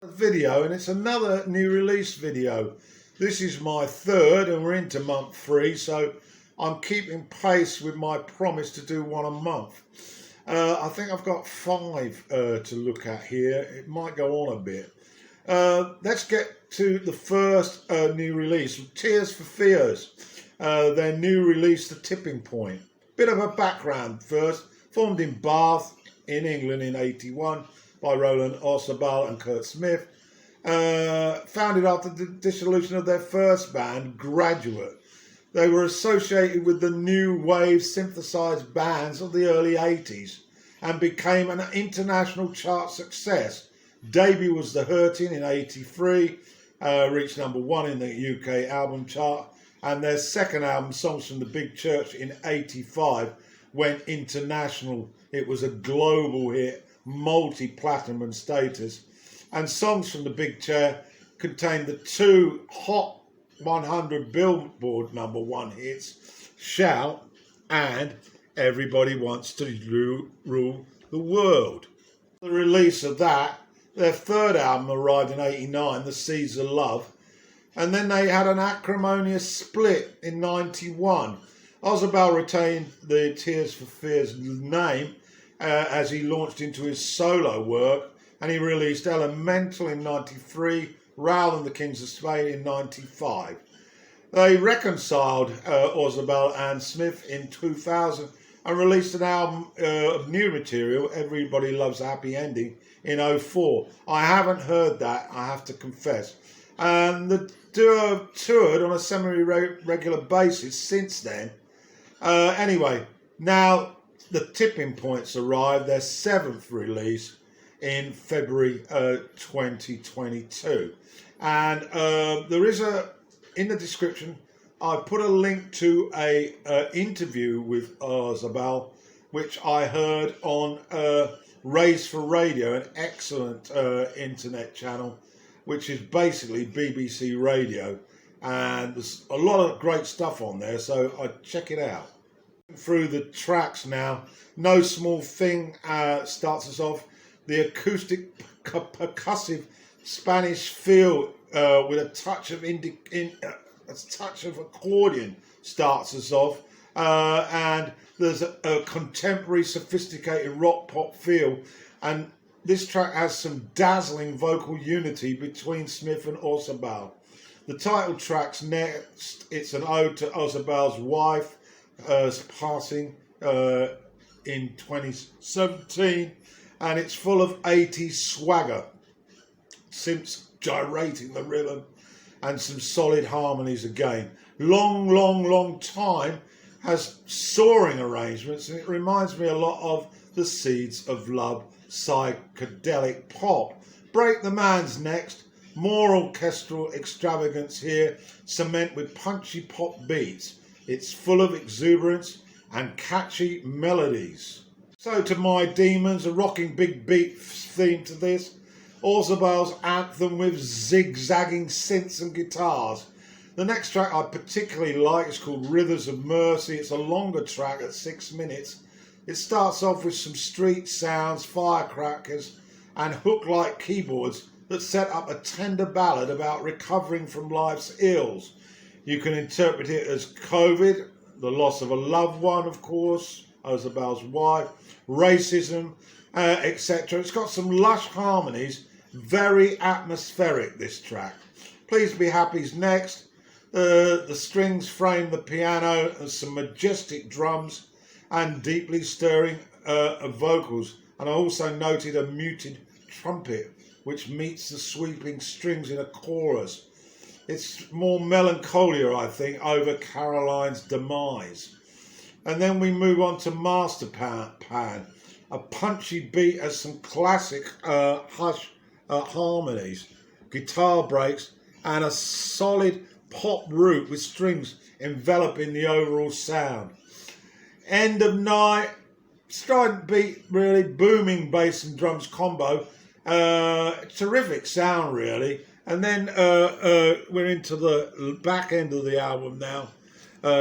Video, and it's another new release video. This is my third and we're into month 3, so I'm keeping pace with my promise to do one a month. I think I've got 5 to look at here. It might go on a bit. Let's get to the first new release, Tears for Fears. Their new release, The Tipping Point. Bit of a background first. Formed in Bath in England in '81 by Roland Orzabal and Kurt Smith. Founded after the dissolution of their first band, Graduate. They were associated with the new wave synthesized bands of the early 80s and became an international chart success. Debut was The Hurting in '83, reached #1 in the UK album chart, and their second album, Songs from the Big Church, in '85 went international. It was a global hit, multi-platinum status, and Songs from the Big Chair contained the 2 Hot 100 Billboard #1 hits, Shout and Everybody Wants to Rule the World. The release of that, their third album arrived in '89, The Seeds of Love, and then they had an acrimonious split in '91. Orzabal retained the Tears for Fears name as he launched into his solo work, and he released Elemental in '93, Raoul and the Kings of Spain in '95. They reconciled Orzabal and Smith in 2000 and released an album of new material, Everybody Loves a Happy Ending, in '04. I haven't heard that, I have to confess. And the duo have toured on a semi-regular basis since then. Anyway, now The Tipping Point's arrived, their 7th release in February 2022. And there is in the description, I put a link to a interview with Orzabal, which I heard on Raise for Radio, an excellent internet channel, which is basically BBC Radio. And there's a lot of great stuff on there, so I'd check it out. Through the tracks now, No Small Thing starts us off. The acoustic percussive Spanish feel with a touch of accordion starts us off, and there's a contemporary sophisticated rock pop feel, and this track has some dazzling vocal unity between Smith and Orzabal. The title track's next. It's an ode to Orzabal's wife passing in 2017, and it's full of 80s swagger, Simps gyrating the rhythm, and some solid harmonies again. Long Time has soaring arrangements, and it reminds me a lot of the Seeds of Love psychedelic pop. Break the Man's next. More orchestral extravagance here, cement with punchy pop beats. It's full of exuberance and catchy melodies. So to My Demons, a rocking big beat theme to this. Orzabal's anthem with zigzagging synths and guitars. The next track I particularly like is called Rivers of Mercy. It's a longer track at 6 minutes. It starts off with some street sounds, firecrackers and hook-like keyboards that set up a tender ballad about recovering from life's ills. You can interpret it as COVID, the loss of a loved one, of course, Orzabal's wife, racism, etc. It's got some lush harmonies, very atmospheric, this track. Please Be Happy's next. The strings frame the piano and some majestic drums and deeply stirring vocals. And I also noted a muted trumpet which meets the sweeping strings in a chorus. It's more melancholia, I think, over Caroline's demise. And then we move on to Master Pan. A punchy beat has some classic hush harmonies, guitar breaks, and a solid pop root with strings enveloping the overall sound. End of Night, strident beat, really, booming bass and drums combo. Terrific sound, really. And then we're into the back end of the album now,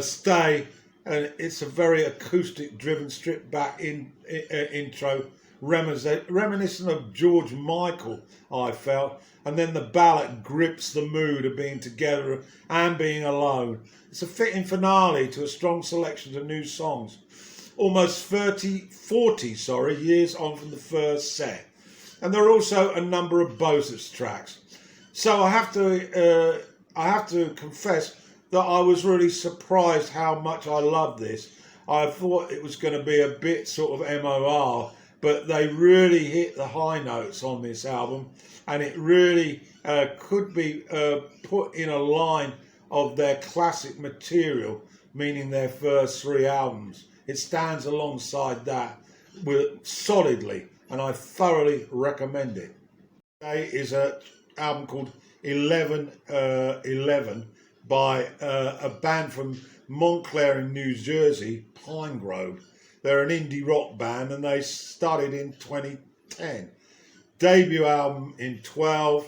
Stay, and it's a very acoustic driven stripped back intro reminiscent of George Michael, I felt, and then the ballad grips the mood of being together and being alone. It's a fitting finale to a strong selection of new songs, almost 40 years on from the first set. And there are also a number of bonus tracks. So I have to confess that I was really surprised how much I loved this. I thought it was going to be a bit sort of MOR, but they really hit the high notes on this album, and it really could be put in a line of their classic material, meaning their first 3 albums. It stands alongside that solidly, and I thoroughly recommend it. Today is an album called 1111 by a band from Montclair in New Jersey, Pinegrove. They're an indie rock band and they started in 2010. Debut album in 12,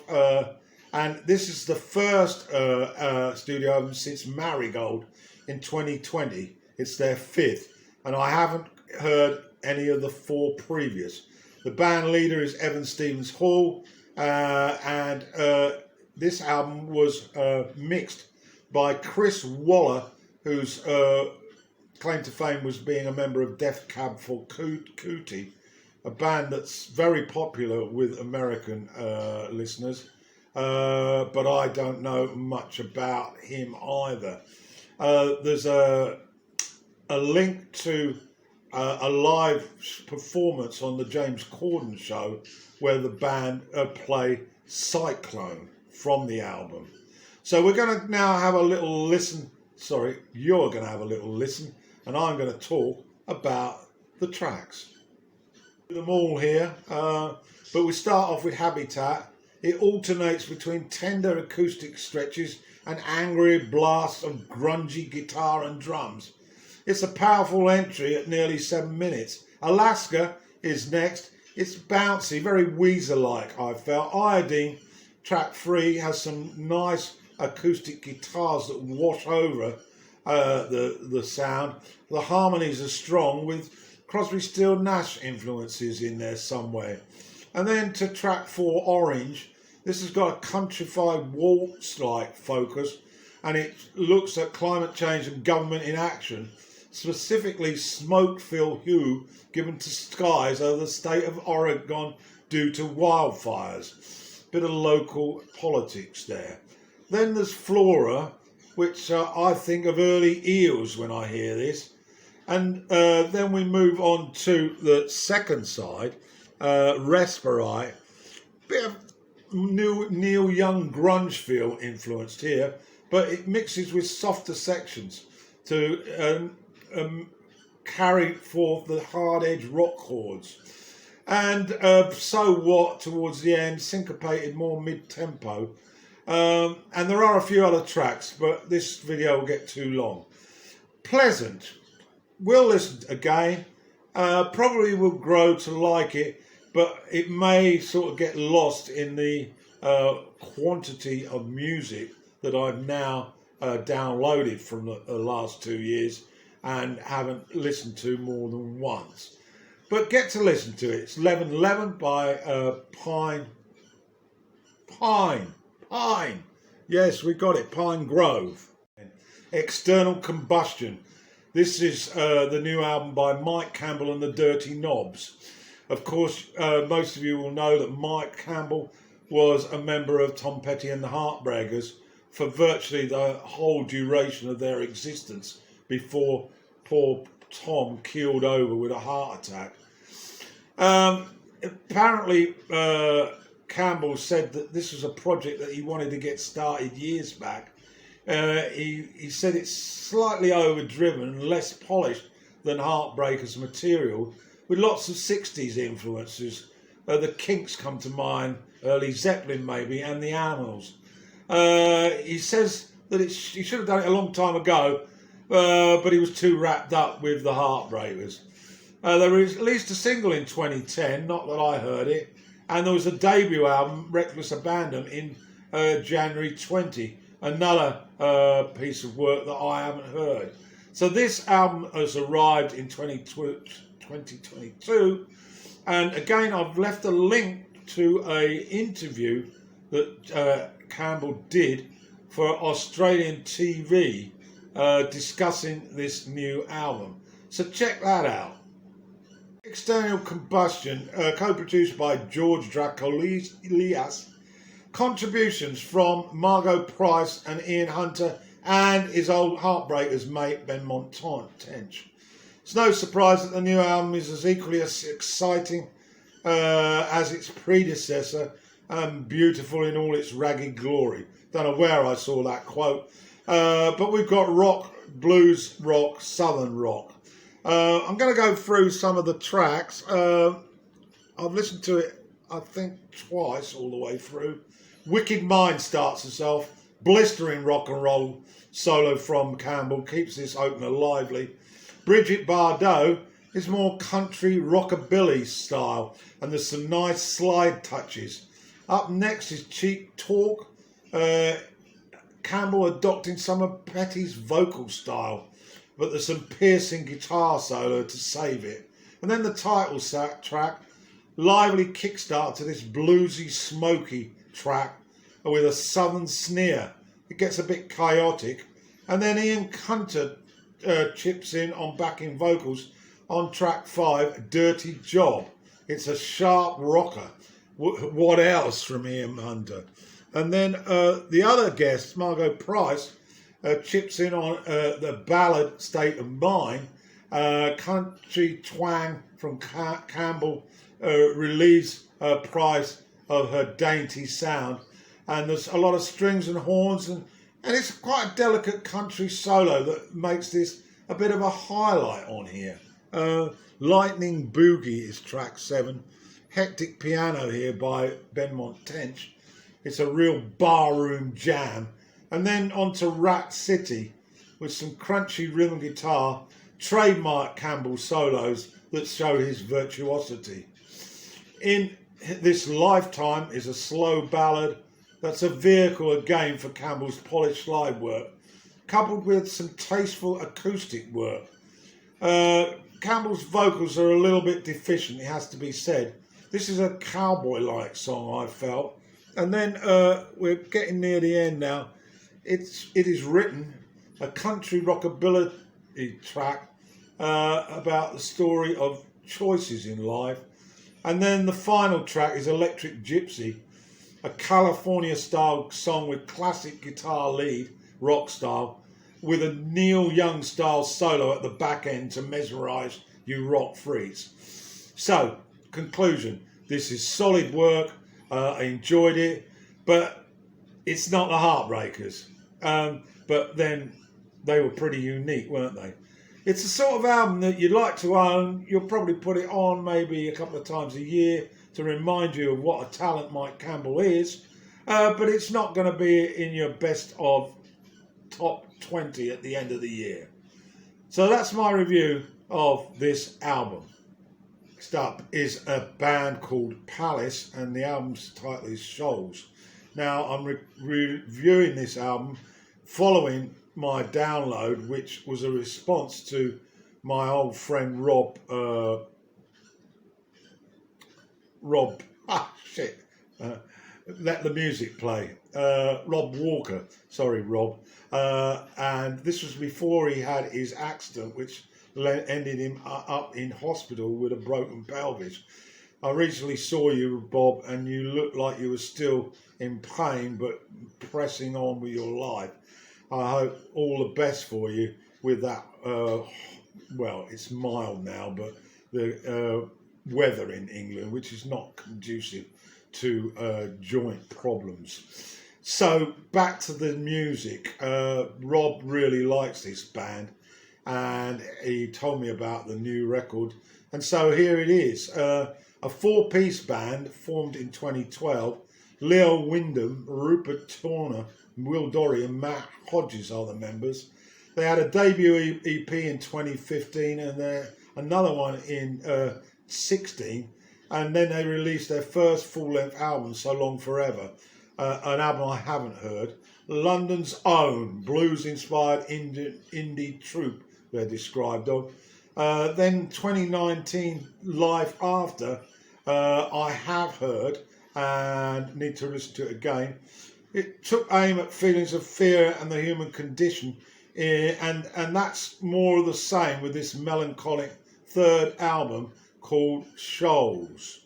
and this is the first studio album since Marigold in 2020. It's their 5th, and I haven't heard any of the 4 previous. The band leader is Evan Stevens Hall, and this album was mixed by Chris Waller, whose claim to fame was being a member of Death Cab for Cutie, a band that's very popular with American listeners, but I don't know much about him either. There's a link to a live performance on the James Corden show where the band play Cyclone from the album. So we're going to now have a little listen. Sorry, you're going to have a little listen, and I'm going to talk about the tracks. Them all here, but we start off with Habitat. It alternates between tender acoustic stretches and angry blasts of grungy guitar and drums. It's a powerful entry at nearly 7 minutes. Alaska is next. It's bouncy, very Weezer-like, I felt. Iodine, track 3, has some nice acoustic guitars that wash over the sound. The harmonies are strong with Crosby, Still, Nash influences in there somewhere. And then to track 4, Orange. This has got a countrified waltz-like focus, and it looks at climate change and government inaction, specifically smoke-filled hue given to skies over the state of Oregon due to wildfires. Bit of local politics there. Then there's Flora, which I think of early Eels when I hear this. And then we move on to the second side, Respirate. Bit of Neil Young grunge feel influenced here, but it mixes with softer sections to carry forth the hard-edged rock chords. And So What towards the end, syncopated, more mid-tempo. And there are a few other tracks, but this video will get too long. Pleasant. We'll listen again. Probably will grow to like it, but it may sort of get lost in the quantity of music that I've now downloaded from the last 2 years and haven't listened to more than once. But get to listen to it. It's 1111 by Pine. Yes, we got it. Pinegrove. External Combustion. This is the new album by Mike Campbell and the Dirty Knobs. Of course, most of you will know that Mike Campbell was a member of Tom Petty and the Heartbreakers for virtually the whole duration of their existence before poor Tom keeled over with a heart attack. Apparently, Campbell said that this was a project that he wanted to get started years back. He said it's slightly overdriven and less polished than Heartbreakers material, with lots of 60s influences. The Kinks come to mind, early Zeppelin maybe, and the Animals. He says that he should have done it a long time ago, but he was too wrapped up with the Heartbreakers. There released a single in 2010, not that I heard it, and there was a debut album, Reckless Abandon, in January 20, another piece of work that I haven't heard. So this album has arrived in 2022, And again, I've left a link to an interview that Campbell did for Australian TV discussing this new album. So check that out. External Combustion, co-produced by George Drakoulias. Contributions from Margot Price and Ian Hunter and his old Heartbreakers mate Ben Tench. It's no surprise that the new album is as equally as exciting as its predecessor and beautiful in all its ragged glory. Don't know where I saw that quote. But we've got rock, blues rock, southern rock. I'm going to go through some of the tracks. I've listened to it, I think, twice all the way through. Wicked Mind starts us off. Blistering rock and roll solo from Campbell keeps this opener lively. Bridget Bardot is more country rockabilly style, and there's some nice slide touches. Up next is Cheap Talk. Campbell adopting some of Petty's vocal style, but there's some piercing guitar solo to save it. And then the title track, lively kickstart to this bluesy, smoky track with a southern sneer. It gets a bit chaotic. And then Ian Hunter chips in on backing vocals on track 5, Dirty Job. It's a sharp rocker. What else from Ian Hunter? And then the other guest, Margot Price, chips in on the ballad State of Mind. Country twang from Campbell relieves Price of her dainty sound. And there's a lot of strings and horns, and it's quite a delicate country solo that makes this a bit of a highlight on here. Lightning Boogie is track 7. Hectic Piano here by Ben Tench. It's a real barroom jam. And then on to Rat City with some crunchy rhythm guitar, trademark Campbell solos that show his virtuosity. In This Lifetime is a slow ballad that's a vehicle again for Campbell's polished slide work, coupled with some tasteful acoustic work. Campbell's vocals are a little bit deficient, it has to be said. This is a cowboy-like song, I felt. And then we're getting near the end now. It is written, a country rockabilly track about the story of choices in life. And then the final track is Electric Gypsy, a California-style song with classic guitar lead, rock style, with a Neil Young-style solo at the back end to mesmerise you rock freaks. So, conclusion, this is solid work. I enjoyed it, but it's not the Heartbreakers. But then they were pretty unique, weren't they? It's the sort of album that you'd like to own. You'll probably put it on maybe a couple of times a year to remind you of what a talent Mike Campbell is. But it's not going to be in your best of top 20 at the end of the year. So that's my review of this album. Next up is a band called Palace, and the album's title is Shoals. Now, I'm reviewing this album following my download, which was a response to my old friend Rob. Let the music play. Rob Walker. Sorry, Rob. And this was before he had his accident, which ended him up in hospital with a broken pelvis. I recently saw you, Bob, and you looked like you were still in pain, but pressing on with your life. I hope all the best for you with that. Well, it's mild now, but the weather in England, which is not conducive to joint problems. So back to the music. Rob really likes this band, and he told me about the new record. And so here it is. A 4-piece band formed in 2012. Leo Wyndham, Rupert Turner, Will Dorry and Matt Hodges are the members. They had a debut EP in 2015 and another one in 16. And then they released their first full-length album, So Long Forever, an album I haven't heard. London's own blues-inspired indie troupe they're described of. Then 2019, Life After, I have heard and need to listen to it again. It took aim at feelings of fear and the human condition, and that's more of the same with this melancholic third album called Shoals.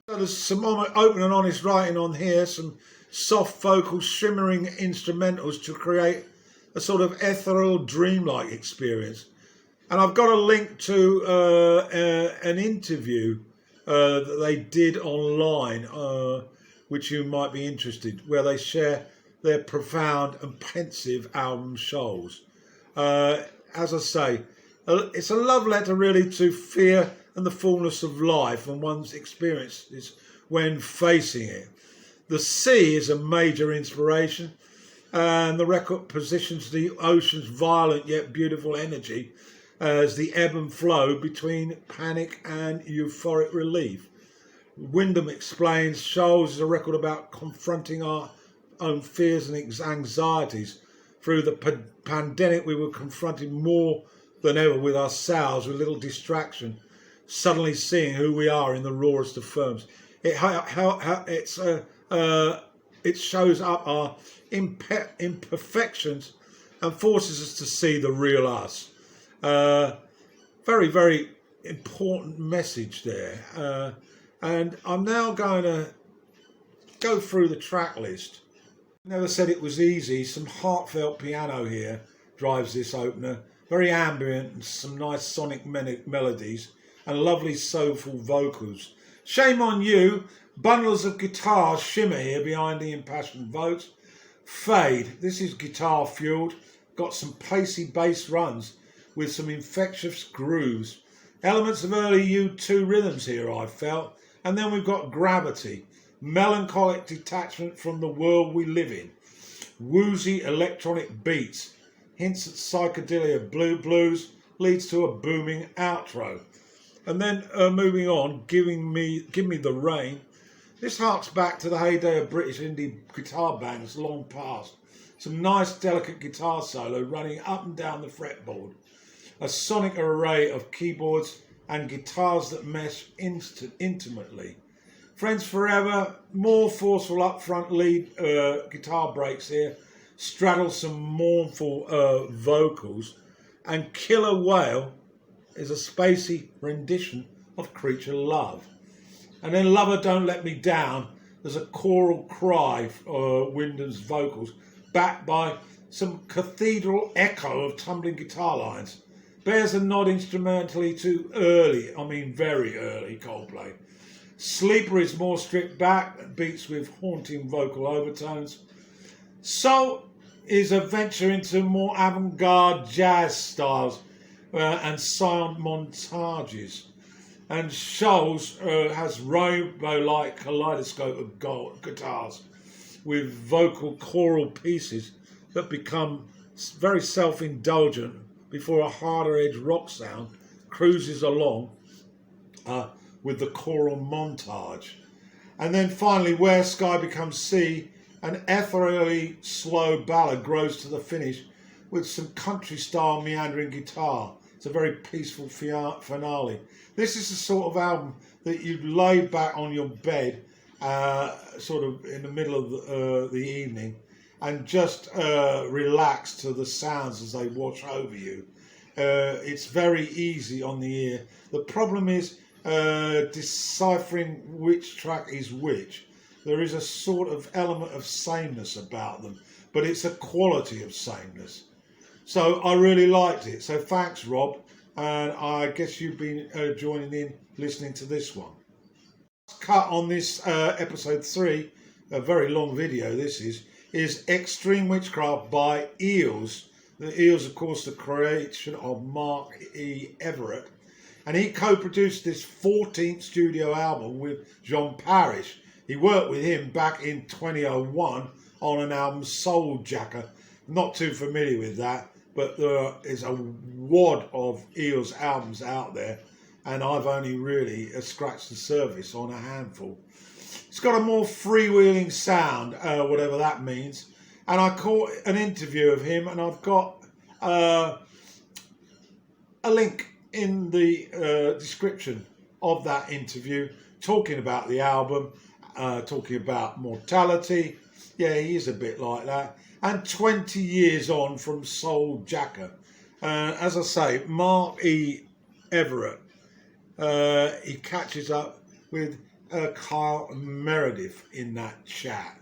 So there's some open and honest writing on here, some soft vocals, shimmering instrumentals to create a sort of ethereal, dreamlike experience. And I've got a link to an interview that they did online, which you might be interested, where they share their profound and pensive album Shoals. As I say, it's a love letter really to fear and the fullness of life and one's experiences when facing it. The sea is a major inspiration, and the record positions the ocean's violent yet beautiful energy as the ebb and flow between panic and euphoric relief. Wyndham explains Shoals is a record about confronting our own fears and anxieties. Through the pandemic, we were confronted more than ever with ourselves, with little distraction, suddenly seeing who we are in the rawest of forms. It shows up our imperfections and forces us to see the real us. Very, very important message there. And I'm now going to go through the track list. Never said it was easy. Some heartfelt piano here drives this opener. Very ambient and some nice sonic melodies and lovely soulful vocals. Shame on You. Bundles of guitars shimmer here behind the impassioned vocals. Fade. This is guitar fueled. Got some pacey bass runs with some infectious grooves. Elements of early U2 rhythms here, I felt. And then we've got Gravity. Melancholic detachment from the world we live in. Woozy electronic beats. Hints at psychedelia blues. Leads to a booming outro. And then moving on, Give Me the Rain. This harks back to the heyday of British indie guitar bands long past. Some nice delicate guitar solo running up and down the fretboard. A sonic array of keyboards and guitars that mesh intimately. Friends Forever, more forceful upfront lead guitar breaks here. Straddle some mournful vocals. And Killer Whale is a spacey rendition of Creature Love. And then Lover Don't Let Me Down, there's a choral cry for Wyndham's vocals, backed by some cathedral echo of tumbling guitar lines. Bears a nod instrumentally to very early Coldplay. Sleeper is more stripped back, beats with haunting vocal overtones. Soul is a venture into more avant-garde jazz styles and sound montages. And Shoals has rainbow-like kaleidoscope of guitars with vocal choral pieces that become very self-indulgent before a harder-edged rock sound cruises along with the choral montage. And then finally, Where Sky Becomes Sea, an ethereally slow ballad grows to the finish with some country-style meandering guitar. It's a very peaceful finale. This is the sort of album that you'd lay back on your bed, sort of in the middle of the evening, and just relax to the sounds as they wash over you. It's very easy on the ear. The problem is deciphering which track is which. There is a sort of element of sameness about them, but it's a quality of sameness. So I really liked it. So thanks, Rob. And I guess you've been joining in, listening to this one. Cut on this episode 3, a very long video this is Extreme Witchcraft by Eels. The Eels, of course, the creation of Mark E. Everett. And he co-produced this 14th studio album with John Parrish. He worked with him back in 2001 on an album, Soul Jacker. Not too familiar with that, but there is a wad of Eels albums out there, and I've only really scratched the surface on a handful. It's got a more freewheeling sound, whatever that means. And I caught an interview of him, and I've got a link in the description of that interview talking about the album, talking about mortality. Yeah, he is a bit like that. And 20 years on from Soul Jacker. As I say, Mark E. Everett, he catches up with Kyle Meredith in that chat.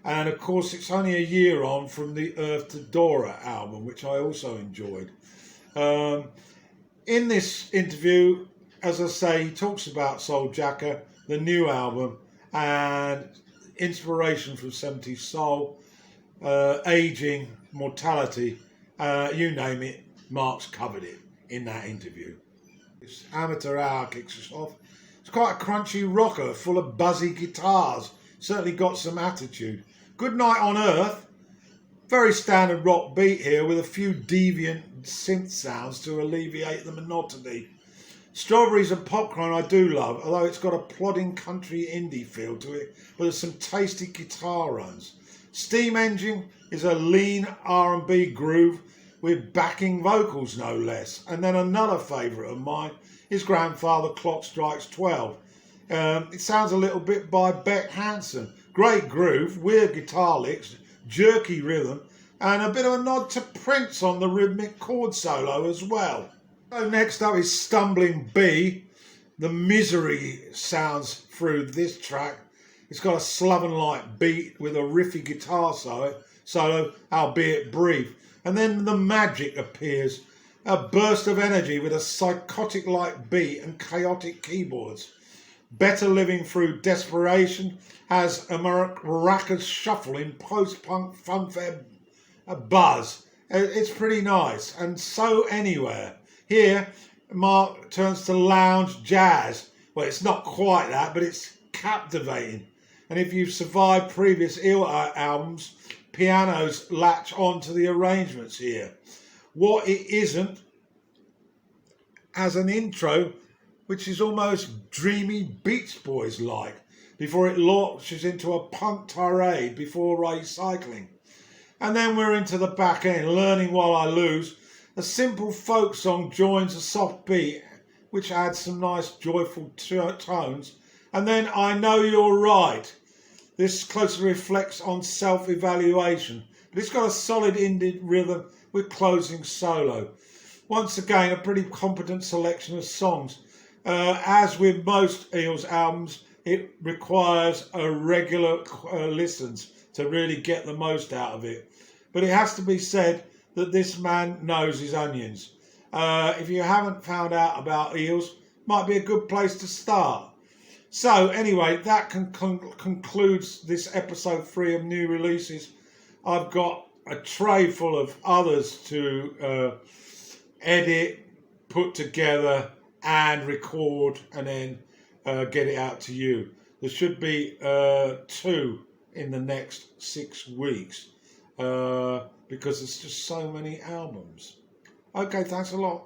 And of course, it's only a year on from the Earth to Dora album, which I also enjoyed. In this interview, as I say, he talks about Soul Jacker, the new album, and inspiration from 70s soul, aging, mortality, you name it, Mark's covered it in that interview. This amateur hour kicks us off. It's quite a crunchy rocker full of buzzy guitars. Certainly got some attitude. Good Night on Earth. Very standard rock beat here with a few deviant synth sounds to alleviate the monotony. Strawberries and Popcorn I do love, although it's got a plodding country indie feel to it with some tasty guitar runs. Steam Engine is a lean R&B groove with backing vocals no less. And then another favourite of mine is Grandfather Clock Strikes 12. It sounds a little bit by Beck Hansen. Great groove, weird guitar licks, jerky rhythm, and a bit of a nod to Prince on the rhythmic chord solo as well. So next up is Stumbling Bee. The misery sounds through this track. It's got a sloven-like beat with a riffy guitar solo, albeit brief. And then the magic appears. A burst of energy with a psychotic-like beat and chaotic keyboards. Better Living Through Desperation has a maracas shuffle in post-punk funfair buzz. It's pretty nice. And So Anywhere. Here, Mark turns to lounge jazz. Well, it's not quite that, but it's captivating. And if you've survived previous Eels albums, pianos latch on to the arrangements here. What it isn't has an intro which is almost dreamy Beach Boys like before it launches into a punk tirade before recycling. And then we're into the back end, Learning While I Lose. A simple folk song joins a soft beat which adds some nice joyful tones. And then I Know You're Right. This closely reflects on self-evaluation, but it's got a solid indie rhythm with closing solo. Once again, a pretty competent selection of songs. As with most Eels albums, it requires a regular listens to really get the most out of it. But it has to be said that this man knows his onions. If you haven't found out about Eels, might be a good place to start. So anyway, that concludes this episode 3 of new releases. I've got a tray full of others to edit, put together and record and then get it out to you. There should be 2 in the next 6 weeks because there's just so many albums. Okay, thanks a lot.